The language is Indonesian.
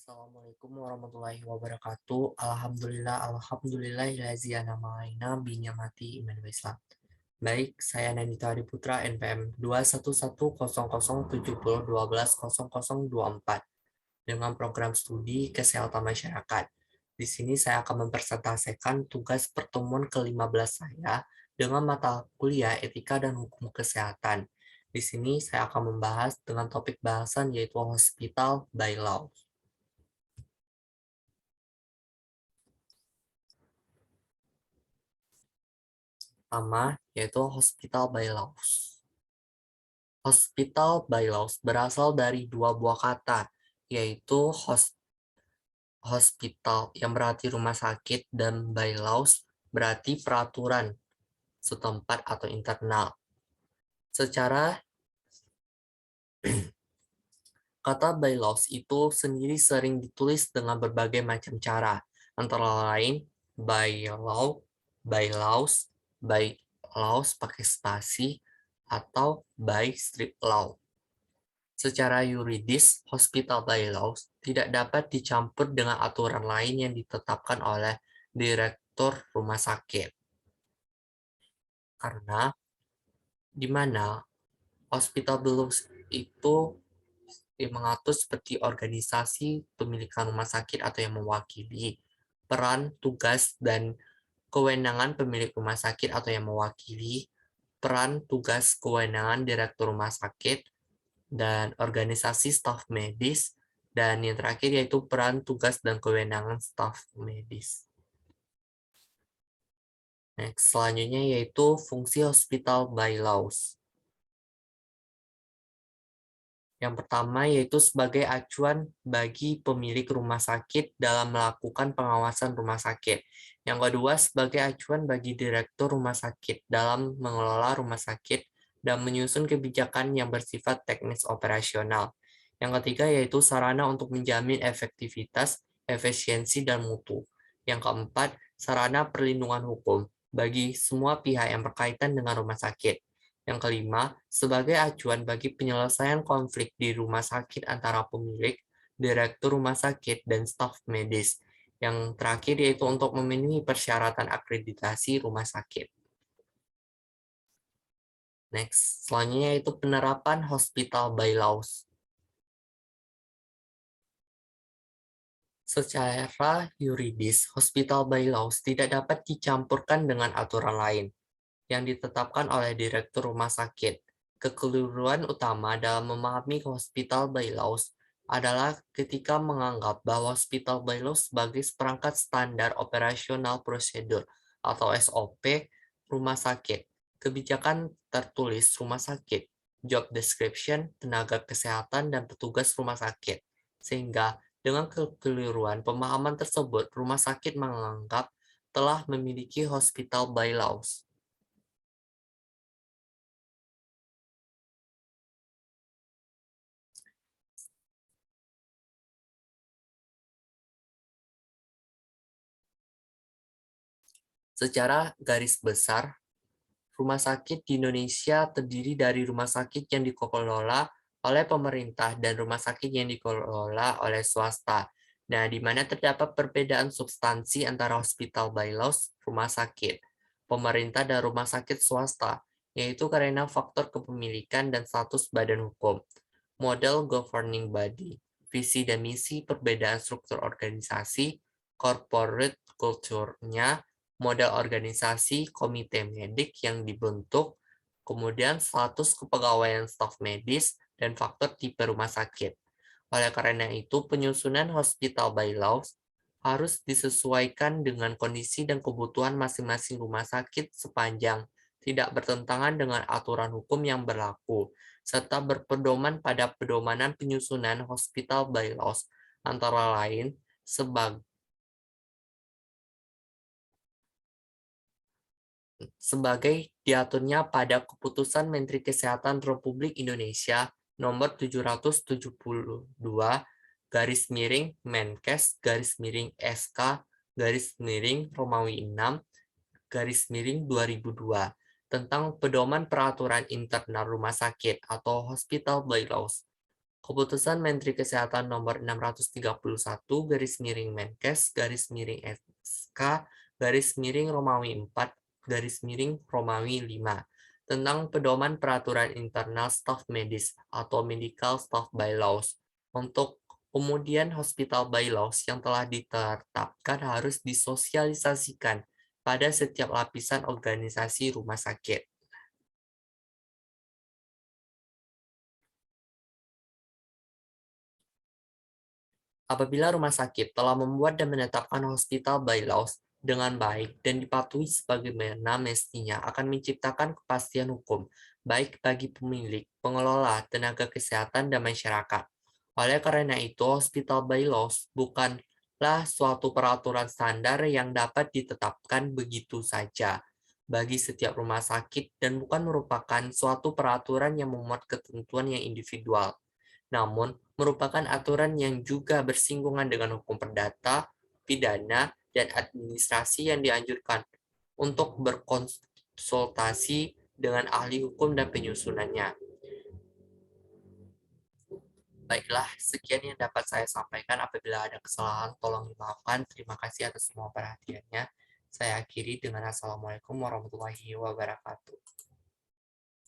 Assalamualaikum warahmatullahi wabarakatuh. Alhamdulillahilladzi an'ama alaina bi ni'mati iman wa Islam. Baik, saya Nandita Adiputra NPM 2110070120024 dengan program studi Kesehatan Masyarakat. Di sini saya akan mempresentasikan tugas pertemuan ke-15 saya dengan mata kuliah Etika dan Hukum Kesehatan. Di sini saya akan membahas dengan topik bahasan yaitu Hospital by Law. Pertama, yaitu Hospital by Laws. Hospital by Laws berasal dari dua buah kata, yaitu hospital yang berarti rumah sakit dan by laws berarti peraturan setempat atau internal. Secara kata by laws itu sendiri sering ditulis dengan berbagai macam cara, antara lain by law, by laws, by laws pakai spasi, atau by strict law. Secara yuridis, hospital by laws tidak dapat dicampur dengan aturan lain yang ditetapkan oleh direktur rumah sakit. Karena di mana hospital by laws itu mengatur seperti organisasi pemilikan rumah sakit atau yang mewakili, peran, tugas, dan kewenangan pemilik rumah sakit atau yang mewakili, peran, tugas, kewenangan direktur rumah sakit, dan organisasi staf medis, dan yang terakhir yaitu peran, tugas, dan kewenangan staf medis. Next, selanjutnya yaitu fungsi hospital by laws. Yang pertama yaitu sebagai acuan bagi pemilik rumah sakit dalam melakukan pengawasan rumah sakit. Yang kedua sebagai acuan bagi direktur rumah sakit dalam mengelola rumah sakit dan menyusun kebijakan yang bersifat teknis operasional. Yang ketiga yaitu sarana untuk menjamin efektivitas, efisiensi, dan mutu. Yang keempat, sarana perlindungan hukum bagi semua pihak yang berkaitan dengan rumah sakit. Yang kelima, sebagai acuan bagi penyelesaian konflik di rumah sakit antara pemilik, direktur rumah sakit, dan staf medis. Yang terakhir yaitu untuk memenuhi persyaratan akreditasi rumah sakit. Next, selanjutnya yaitu penerapan hospital by laws. Secara yuridis, hospital by laws tidak dapat dicampurkan dengan aturan lain yang ditetapkan oleh direktur rumah sakit. Kekeliruan utama dalam memahami hospital by laws adalah ketika menganggap bahwa hospital by laws sebagai seperangkat standar operasional prosedur atau SOP rumah sakit, kebijakan tertulis rumah sakit, job description, tenaga kesehatan, dan petugas rumah sakit. Sehingga dengan kekeliruan pemahaman tersebut, rumah sakit menganggap telah memiliki hospital by laws. Secara garis besar, rumah sakit di Indonesia terdiri dari rumah sakit yang dikelola oleh pemerintah dan rumah sakit yang dikelola oleh swasta. Nah, di mana terdapat perbedaan substansi antara hospital by laws, rumah sakit, pemerintah dan rumah sakit swasta, yaitu karena faktor kepemilikan dan status badan hukum, model governing body, visi dan misi, perbedaan struktur organisasi, corporate culture-nya, model organisasi komite medik yang dibentuk, kemudian status kepegawaian staf medis, dan faktor tipe rumah sakit. Oleh karena itu, penyusunan hospital by laws harus disesuaikan dengan kondisi dan kebutuhan masing-masing rumah sakit sepanjang tidak bertentangan dengan aturan hukum yang berlaku, serta berpedoman pada pedomanan penyusunan hospital by laws, antara lain sebagai diaturnya pada Keputusan Menteri Kesehatan Republik Indonesia Nomor 772 garis miring Menkes garis miring SK garis miring Romawi 6 garis miring 2002 tentang pedoman peraturan internal rumah sakit atau hospital by laws. Keputusan Menteri Kesehatan nomor 631 garis miring Menkes garis miring SK garis miring Romawi 4 garis miring Romawi 5 tentang pedoman peraturan internal staf medis atau medical staff bylaws. Untuk kemudian hospital bylaws yang telah ditetapkan harus disosialisasikan pada setiap lapisan organisasi rumah sakit. Apabila rumah sakit telah membuat dan menetapkan hospital bylaws dengan baik dan dipatuhi sebagaimana mestinya akan menciptakan kepastian hukum, baik bagi pemilik, pengelola, tenaga kesehatan, dan masyarakat. Oleh karena itu, hospital bylaws bukanlah suatu peraturan standar yang dapat ditetapkan begitu saja bagi setiap rumah sakit dan bukan merupakan suatu peraturan yang memuat ketentuan yang individual, namun merupakan aturan yang juga bersinggungan dengan hukum perdata, pidana, dan administrasi yang dianjurkan untuk berkonsultasi dengan ahli hukum dan penyusunannya. Baiklah, sekian yang dapat saya sampaikan. Apabila ada kesalahan, tolong dimaafkan. Terima kasih atas semua perhatiannya. Saya akhiri dengan Assalamualaikum warahmatullahi wabarakatuh.